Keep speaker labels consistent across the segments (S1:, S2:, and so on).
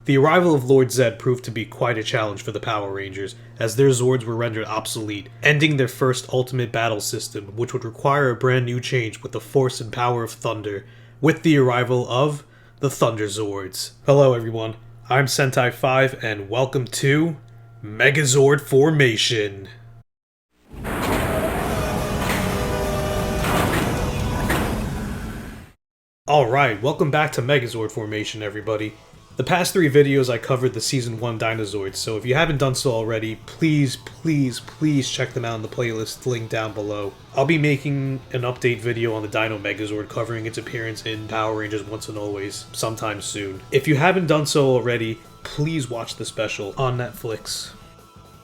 S1: The arrival of Lord Zed proved to be quite a challenge for the Power Rangers, as their Zords were rendered obsolete, ending their first ultimate battle system, which would require a brand new change with the force and power of Thunder, with the arrival of the Thunder Zords. Hello everyone, I'm Sentai 5 and welcome to Megazord Formation. Alright, welcome back to Megazord Formation everybody. The past 3 videos I covered the Season 1 Dinozords, so if you haven't done so already, please check them out in the playlist link down below. I'll be making an update video on the Dino Megazord covering its appearance in Power Rangers Once and Always sometime soon. If you haven't done so already, please watch the special on Netflix.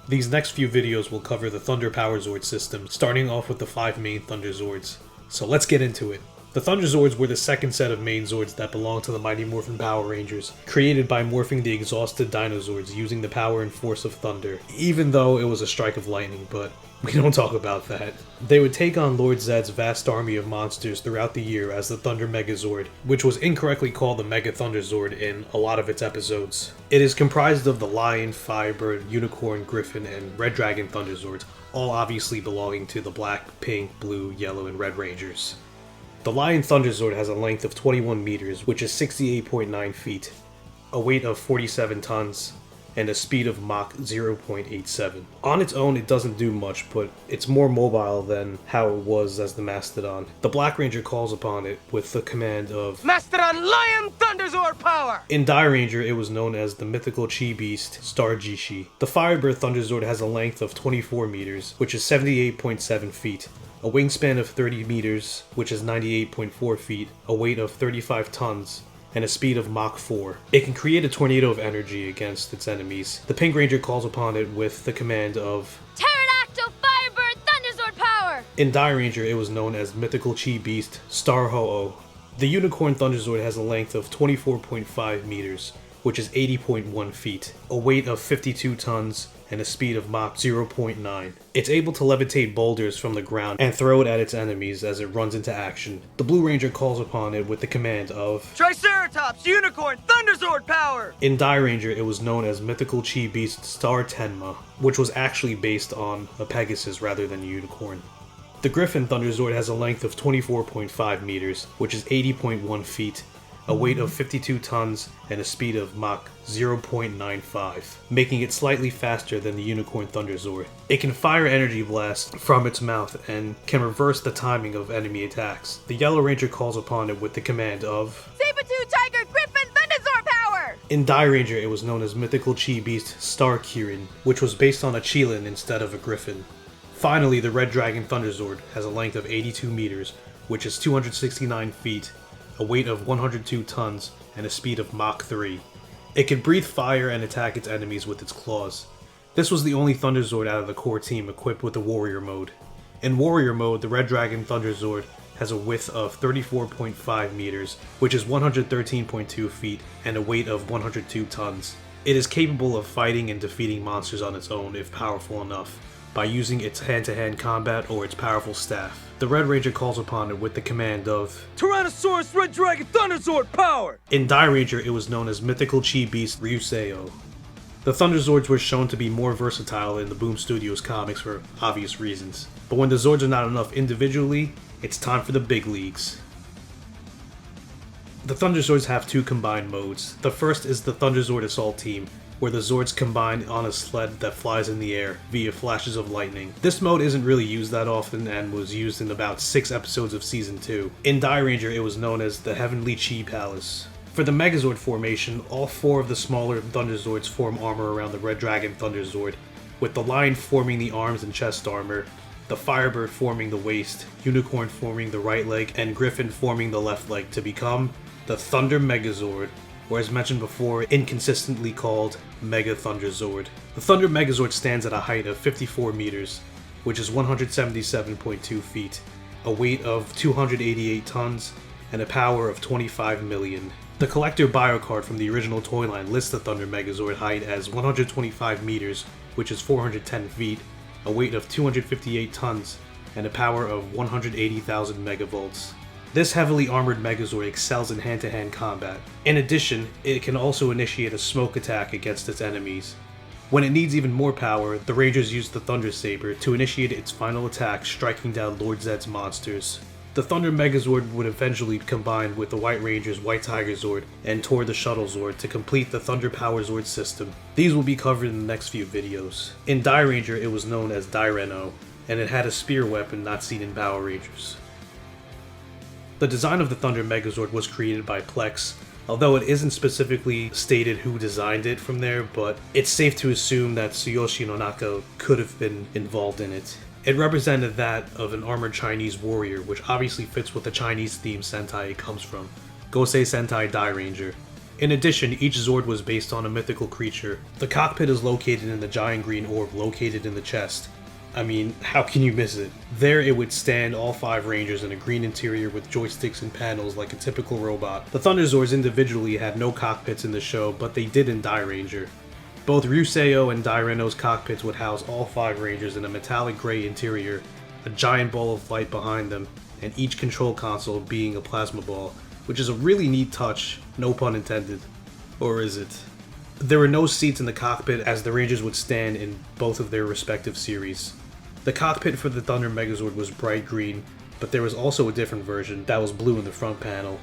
S1: These next few videos will cover the Thunder Power Zord system, starting off with the 5 main Thunder Zords. So let's get into it. The Thunder Zords were the second set of main Zords that belonged to the Mighty Morphin Power Rangers, created by morphing the exhausted Dinozords using the power and force of thunder, even though it was a strike of lightning, but we don't talk about that. They would take on Lord Zed's vast army of monsters throughout the year as the Thunder Megazord, which was incorrectly called the Mega Thunder Zord in a lot of its episodes. It is comprised of the Lion, Firebird, Unicorn, Griffin, and Red Dragon Thunder Zords, all obviously belonging to the Black, Pink, Blue, Yellow, and Red Rangers. The Lion Thunder Zord has a length of 21 meters, which is 68.9 feet, a weight of 47 tons, and a speed of Mach 0.87. On its own, it doesn't do much, but it's more mobile than how it was as the Mastodon. The Black Ranger calls upon it with the command of
S2: Mastodon Lion Thunder Zord Power!
S1: In Die Ranger, it was known as the mythical Chi Beast, Star Jishi. The Firebird Thunder Zord has a length of 24 meters, which is 78.7 feet. A wingspan of 30 meters, which is 98.4 feet, a weight of 35 tons, and a speed of Mach 4. It can create a tornado of energy against its enemies. The Pink Ranger calls upon it with the command of
S3: Pterodactyl Firebird Thunderzord Power!
S1: In Die Ranger, it was known as Mythical Chi Beast, Star Ho-Oh. The Unicorn Thunderzord has a length of 24.5 meters, which is 80.1 feet, a weight of 52 tons, and a speed of Mach 0.9. It's able to levitate boulders from the ground and throw it at its enemies as it runs into action. The Blue Ranger calls upon it with the command of
S2: Triceratops Unicorn Thunderzord Power!
S1: In Die Ranger, it was known as Mythical Chi Beast Star Tenma, which was actually based on a Pegasus rather than a unicorn. The Griffin Thunderzord has a length of 24.5 meters, which is 80.1 feet, a weight of 52 tons, and a speed of Mach 0.95, making it slightly faster than the Unicorn Thunder Zord. It can fire energy blasts from its mouth and can reverse the timing of enemy attacks. The Yellow Ranger calls upon it with the command of
S3: Saber-tooth Tiger Griffin Thunderzord Power!
S1: In Die Ranger, it was known as Mythical Chi Beast Star Kirin, which was based on a Qilin instead of a Griffin. Finally, the Red Dragon Thunder Zord has a length of 82 meters, which is 269 feet, a weight of 102 tons, and a speed of Mach 3. It can breathe fire and attack its enemies with its claws. This was the only Thunder Zord out of the core team equipped with the Warrior mode. In Warrior mode, the Red Dragon Thunder Zord has a width of 34.5 meters, which is 113.2 feet, and a weight of 102 tons. It is capable of fighting and defeating monsters on its own if powerful enough, by using its hand-to-hand combat or its powerful staff. The Red Ranger calls upon it with the command of
S2: Tyrannosaurus Red Dragon Thunderzord Power!
S1: In Die Ranger, it was known as Mythical Chi Beast Ryuseo. The Thunder Zords were shown to be more versatile in the Boom Studios comics for obvious reasons. But when the Zords are not enough individually, it's time for the big leagues. The Thunder Zords have 2 combined modes. The first is the Thunder Zord Assault Team, where the Zords combine on a sled that flies in the air via flashes of lightning. This mode isn't really used that often and was used in about 6 episodes of Season 2. In Die Ranger, it was known as the Heavenly Chi Palace. For the Megazord formation, all 4 of the smaller Thunder Zords form armor around the Red Dragon Thunder Zord, with the Lion forming the arms and chest armor, the Firebird forming the waist, Unicorn forming the right leg, and Griffin forming the left leg to become the Thunder Megazord, or as mentioned before, inconsistently called Mega Thunder Zord. The Thunder Megazord stands at a height of 54 meters, which is 177.2 feet, a weight of 288 tons, and a power of 25 million. The collector bio card from the original toy line lists the Thunder Megazord height as 125 meters, which is 410 feet, a weight of 258 tons, and a power of 180,000 megavolts. This heavily armored Megazord excels in hand-to-hand combat. In addition, it can also initiate a smoke attack against its enemies. When it needs even more power, the Rangers use the Thunder Saber to initiate its final attack, striking down Lord Zedd's monsters. The Thunder Megazord would eventually combine with the White Ranger's White Tiger Zord and Tor the Shuttle Zord to complete the Thunder Power Zord system. These will be covered in the next few videos. In Die Ranger, it was known as Daireno, and it had a spear weapon not seen in Power Rangers. The design of the Thunder Megazord was created by Plex, although it isn't specifically stated who designed it from there, but it's safe to assume that Tsuyoshi Nonaka could have been involved in it. It represented that of an armored Chinese warrior, which obviously fits with the Chinese-themed Sentai it comes from, Gosei Sentai Die Ranger. In addition, each Zord was based on a mythical creature. The cockpit is located in the giant green orb located in the chest. I mean, how can you miss it? There it would stand all 5 Rangers in a green interior with joysticks and panels like a typical robot. The Thunder Zords individually had no cockpits in the show, but they did in Die Ranger. Both Ryuseo and Daireno's cockpits would house all 5 Rangers in a metallic gray interior, a giant ball of light behind them, and each control console being a plasma ball, which is a really neat touch, no pun intended. Or is it? There were no seats in the cockpit as the Rangers would stand in both of their respective series. The cockpit for the Thunder Megazord was bright green, but there was also a different version that was blue in the front panel,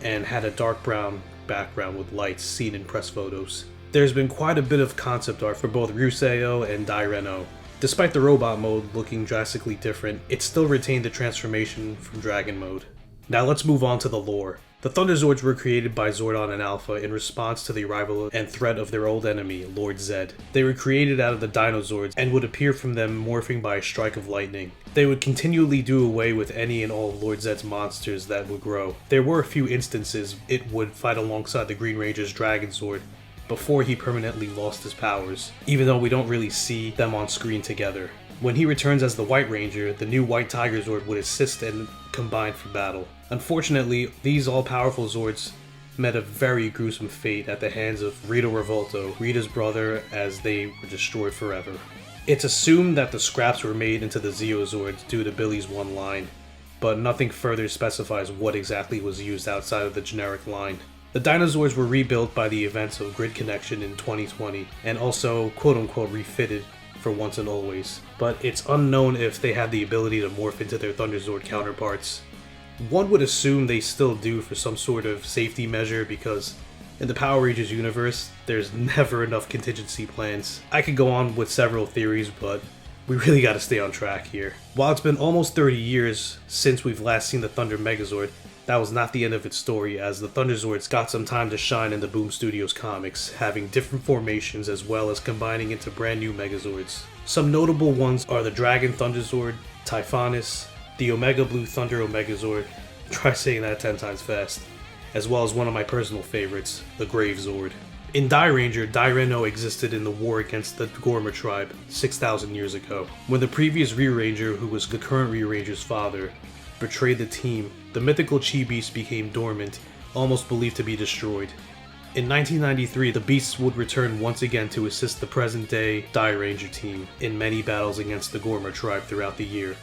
S1: and had a dark brown background with lights seen in press photos. There's been quite a bit of concept art for both Ryuseo and Daireno. Despite the robot mode looking drastically different, it still retained the transformation from Dragon mode. Now let's move on to the lore. The Thunder Zords were created by Zordon and Alpha in response to the arrival and threat of their old enemy, Lord Zedd. They were created out of the Dino Zords and would appear from them morphing by a strike of lightning. They would continually do away with any and all of Lord Zedd's monsters that would grow. There were a few instances it would fight alongside the Green Ranger's Dragon Zord before he permanently lost his powers, even though we don't really see them on screen together. When he returns as the White Ranger, the new White Tiger Zord would assist and combine for battle. Unfortunately, these all-powerful Zords met a very gruesome fate at the hands of Rita Revolto, Rita's brother, as they were destroyed forever. It's assumed that the scraps were made into the Zeo Zords due to Billy's one line, but nothing further specifies what exactly was used outside of the generic line. The Dinozords were rebuilt by the events of Grid Connection in 2020, and also quote-unquote refitted for once and always, but it's unknown if they had the ability to morph into their Thunderzord counterparts. One would assume they still do for some sort of safety measure, because in the Power Rangers universe, there's never enough contingency plans. I could go on with several theories, but we really gotta stay on track here. While it's been almost 30 years since we've last seen the Thunder Megazord, that was not the end of its story, as the Thunder Zords got some time to shine in the Boom Studios comics, having different formations as well as combining into brand new Megazords. Some notable ones are the Dragon Thunder Zord, Typhonus, the Omega Blue Thunder Omegazord, try saying that 10 times fast, as well as one of my personal favorites, the Grave Zord. In Die Ranger, Daireno existed in the war against the Gorma tribe 6,000 years ago. When the previous Ranger, who was the current Ranger's father, betrayed the team, the mythical Chi Beast became dormant, almost believed to be destroyed. In 1993, the Beasts would return once again to assist the present-day Die Ranger team in many battles against the Gorma tribe throughout the year.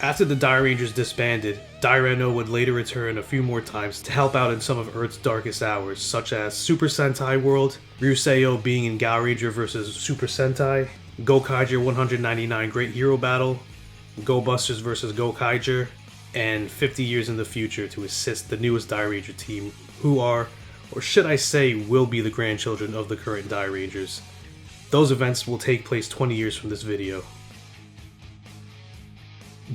S1: After the Die Rangers disbanded, Daireno would later return a few more times to help out in some of Earth's darkest hours, such as Super Sentai World, Ryuseo being in Gal Ranger vs. Super Sentai, Gokaiger 199 Great Hero Battle, Go Busters vs. Gokaiger, and 50 years in the future to assist the newest Die Ranger team, who are, or should I say, will be the grandchildren of the current Die Rangers. Those events will take place 20 years from this video.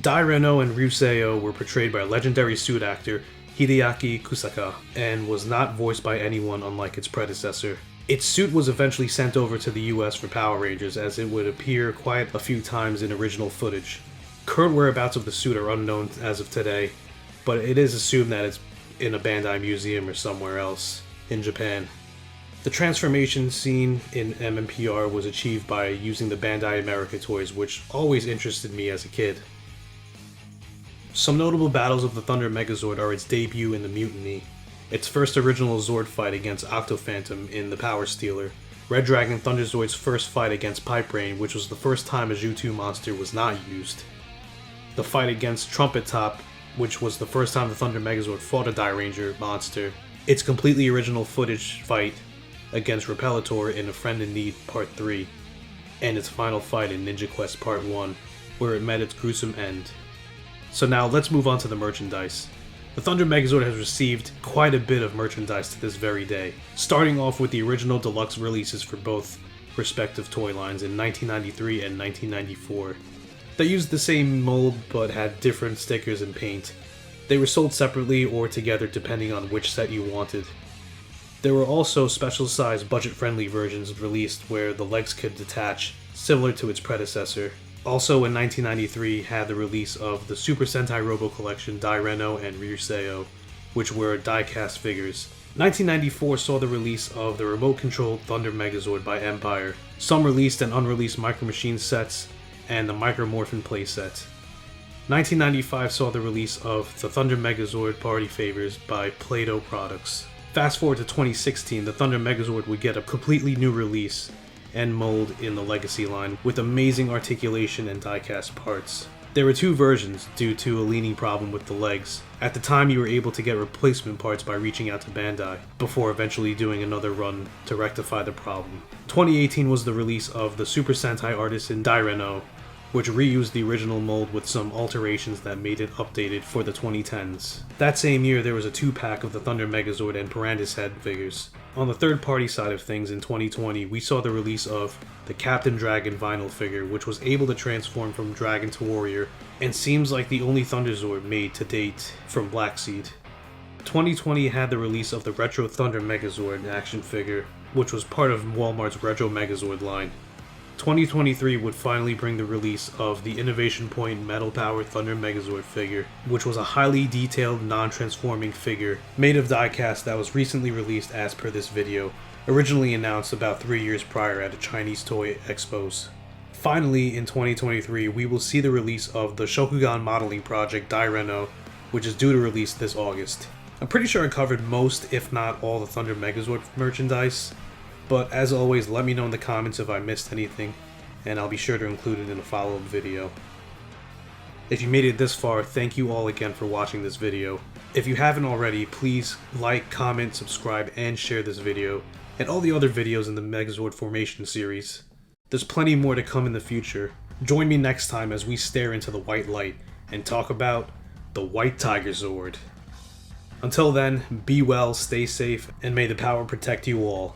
S1: Daireno and Ryuseo were portrayed by legendary suit actor Hideaki Kusaka, and was not voiced by anyone unlike its predecessor. Its suit was eventually sent over to the US for Power Rangers, as it would appear quite a few times in original footage. Current whereabouts of the suit are unknown as of today, but it is assumed that it's in a Bandai museum or somewhere else in Japan. The transformation scene in MMPR was achieved by using the Bandai America toys, which always interested me as a kid. Some notable battles of the Thunder Megazord are its debut in the Mutiny, its first original Zord fight against Octophantom in the Power Stealer, Red Dragon Thunderzord's first fight against Pipe Rain, which was the first time a Zhu-2 monster was not used, the fight against Trumpet Top which was the first time the Thunder Megazord fought a Dairanger monster, its completely original footage fight against Repellitor in A Friend in Need Part 3, and its final fight in Ninja Quest Part 1, where it met its gruesome end. So now let's move on to the merchandise. The Thunder Megazord has received quite a bit of merchandise to this very day, starting off with the original deluxe releases for both respective toy lines in 1993 and 1994. They used the same mold but had different stickers and paint. They were sold separately or together depending on which set you wanted. There were also special sized budget-friendly versions released where the legs could detach, similar to its predecessor. Also in 1993 had the release of the Super Sentai Robo Collection Daireno and Ryuseo, which were die-cast figures. 1994 saw the release of the remote-controlled Thunder Megazord by Empire, some released and unreleased Micro Machines sets, and the Micro Morphin playset. 1995 saw the release of the Thunder Megazord Party Favors by Play-Doh Products. Fast forward to 2016, the Thunder Megazord would get a completely new release and mold in the Legacy line with amazing articulation and die-cast parts. There were two versions due to a leaning problem with the legs. At the time you were able to get replacement parts by reaching out to Bandai, before eventually doing another run to rectify the problem. 2018 was the release of the Super Sentai Artisan Daireno, which reused the original mold with some alterations that made it updated for the 2010s. That same year there was a 2-pack of the Thunder Megazord and Pirandis Head figures. On the third-party side of things in 2020, we saw the release of the Captain Dragon vinyl figure, which was able to transform from Dragon to Warrior, and seems like the only Thunderzord made to date from Black Seed. 2020 had the release of the Retro Thunder Megazord action figure, which was part of Walmart's Retro Megazord line. 2023 would finally bring the release of the Innovation Point Metal Power Thunder Megazord figure, which was a highly detailed, non-transforming figure made of die-cast that was recently released as per this video, originally announced about 3 years prior at a Chinese toy expos. Finally, in 2023, we will see the release of the Shokugan modeling project Daireno, which is due to release this August. I'm pretty sure I covered most, if not all, the Thunder Megazord merchandise. But as always, let me know in the comments if I missed anything, and I'll be sure to include it in a follow-up video. If you made it this far, thank you all again for watching this video. If you haven't already, please like, comment, subscribe, and share this video, and all the other videos in the Megazord Formation series. There's plenty more to come in the future. Join me next time as we stare into the white light and talk about the White Tiger Zord. Until then, be well, stay safe, and may the power protect you all.